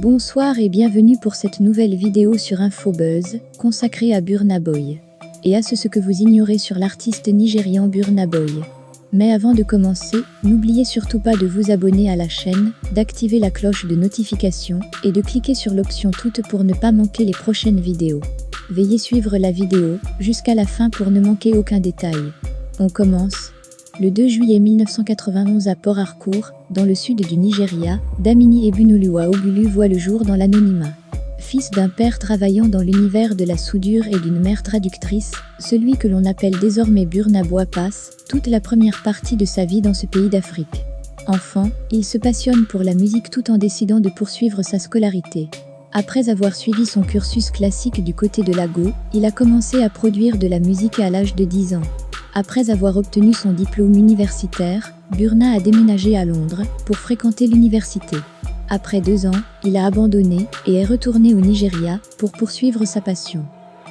Bonsoir et bienvenue pour cette nouvelle vidéo sur InfoBuzz, consacrée à Burna Boy. Et à ce que vous ignorez sur l'artiste nigérian Burna Boy. Mais avant de commencer, n'oubliez surtout pas de vous abonner à la chaîne, d'activer la cloche de notification et de cliquer sur l'option toutes pour ne pas manquer les prochaines vidéos. Veuillez suivre la vidéo jusqu'à la fin pour ne manquer aucun détail. On commence. Le 2 juillet 1991 à Port Harcourt, dans le sud du Nigeria, Damini Ebunoluwa Ogulu voit le jour dans l'anonymat. Fils d'un père travaillant dans l'univers de la soudure et d'une mère traductrice, celui que l'on appelle désormais Burna Boy passe toute la première partie de sa vie dans ce pays d'Afrique. Enfant, il se passionne pour la musique tout en décidant de poursuivre sa scolarité. Après avoir suivi son cursus classique du côté de Lago, il a commencé à produire de la musique à l'âge de 10 ans. Après avoir obtenu son diplôme universitaire, Burna a déménagé à Londres pour fréquenter l'université. Après 2 ans, il a abandonné et est retourné au Nigeria pour poursuivre sa passion.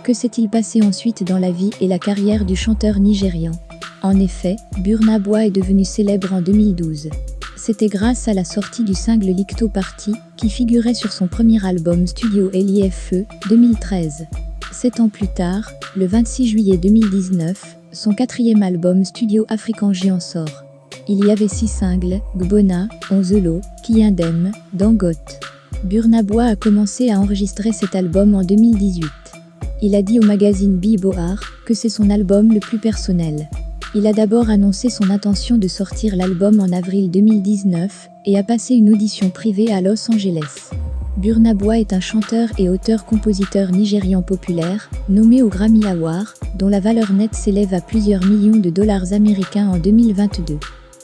Que s'est-il passé ensuite dans la vie et la carrière du chanteur nigérian? En effet, Burna Boy est devenu célèbre en 2012. C'était grâce à la sortie du single Likto Party, qui figurait sur son premier album studio LIFE 2013. 7 ans plus tard, le 26 juillet 2019, son 4e album studio Afrikanji en sort. Il y avait 6 singles, Gbona, Onzelo, Kiyindem, Dangote. Burna Boy a commencé à enregistrer cet album en 2018. Il a dit au magazine Billboard que c'est son album le plus personnel. Il a d'abord annoncé son intention de sortir l'album en avril 2019 et a passé une audition privée à Los Angeles. Burna Boy est un chanteur et auteur-compositeur nigérian populaire, nommé aux Grammy Awards, dont la valeur nette s'élève à plusieurs millions de dollars américains en 2022.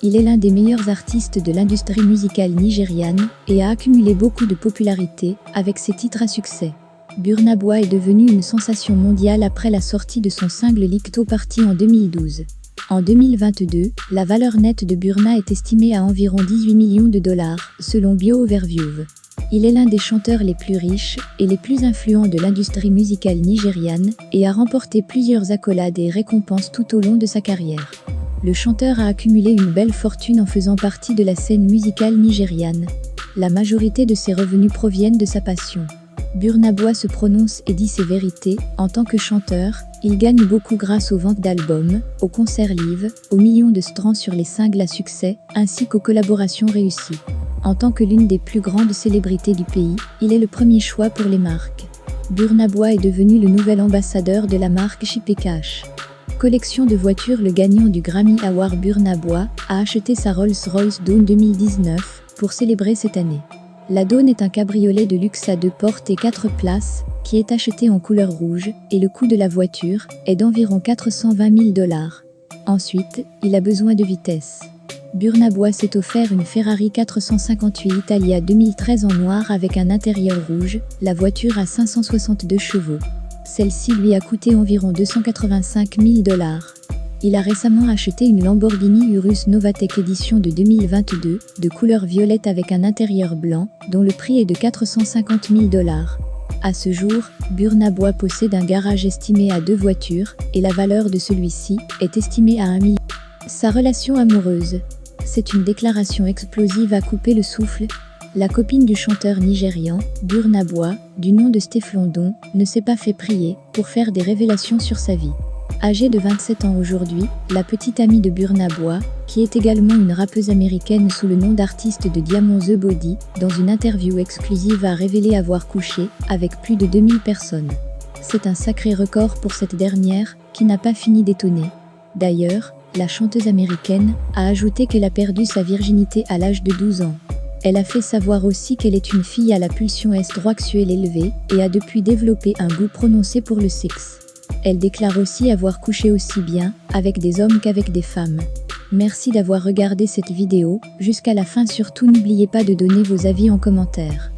Il est l'un des meilleurs artistes de l'industrie musicale nigériane et a accumulé beaucoup de popularité avec ses titres à succès. Burna Boy est devenu une sensation mondiale après la sortie de son single Likto Party en 2012. En 2022, la valeur nette de Burna est estimée à environ 18 millions de dollars, selon BioOverview. Il est l'un des chanteurs les plus riches et les plus influents de l'industrie musicale nigériane et a remporté plusieurs accolades et récompenses tout au long de sa carrière. Le chanteur a accumulé une belle fortune en faisant partie de la scène musicale nigériane. La majorité de ses revenus proviennent de sa passion. Burna Boy se prononce et dit ses vérités. En tant que chanteur, il gagne beaucoup grâce aux ventes d'albums, aux concerts live, aux millions de streams sur les singles à succès, ainsi qu'aux collaborations réussies. En tant que l'une des plus grandes célébrités du pays, il est le premier choix pour les marques. Burna Boy est devenu le nouvel ambassadeur de la marque Chipekash. Collection de voitures. Le gagnant du Grammy Award Burna Boy a acheté sa Rolls-Royce Dawn 2019 pour célébrer cette année. La Dawn est un cabriolet de luxe à 2 portes et 4 places qui est acheté en couleur rouge et le coût de la voiture est d'environ 420 000 dollars. Ensuite, il a besoin de vitesse. Burna Boy s'est offert une Ferrari 458 Italia 2013 en noir avec un intérieur rouge, la voiture a 562 chevaux. Celle-ci lui a coûté environ 285 000 dollars. Il a récemment acheté une Lamborghini Urus Novatec édition de 2022, de couleur violette avec un intérieur blanc, dont le prix est de 450 000 dollars. À ce jour, Burna Boy possède un garage estimé à 2 voitures, et la valeur de celui-ci est estimée à 1 million. Sa relation amoureuse. C'est une déclaration explosive à couper le souffle. La copine du chanteur nigérian, Burna Boy, du nom de Stefflon, ne s'est pas fait prier pour faire des révélations sur sa vie. Âgée de 27 ans aujourd'hui, la petite amie de Burna Boy, qui est également une rappeuse américaine sous le nom d'artiste de Diamond The Body, dans une interview exclusive a révélé avoir couché avec plus de 2000 personnes. C'est un sacré record pour cette dernière, qui n'a pas fini d'étonner. D'ailleurs, la chanteuse américaine a ajouté qu'elle a perdu sa virginité à l'âge de 12 ans. Elle a fait savoir aussi qu'elle est une fille à la pulsion estrosexuelle élevée et a depuis développé un goût prononcé pour le sexe. Elle déclare aussi avoir couché aussi bien avec des hommes qu'avec des femmes. Merci d'avoir regardé cette vidéo jusqu'à la fin. Surtout n'oubliez pas de donner vos avis en commentaire.